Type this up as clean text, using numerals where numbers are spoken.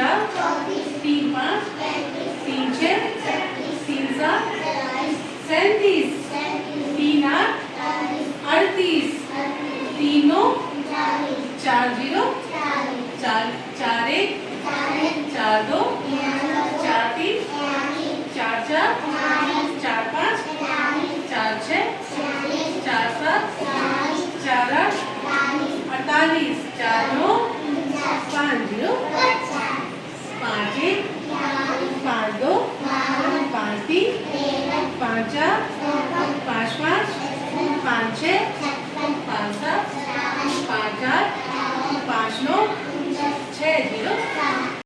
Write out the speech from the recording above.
चार 3 5 3 6 3 7 37 3 8 38 3 9 4 0 4 1 4 2 4 3 4 4 4 5 4 6 4 7 4 8 48 4 9 5 0 5 1 5 2 5 3 5 4 5 5 5 6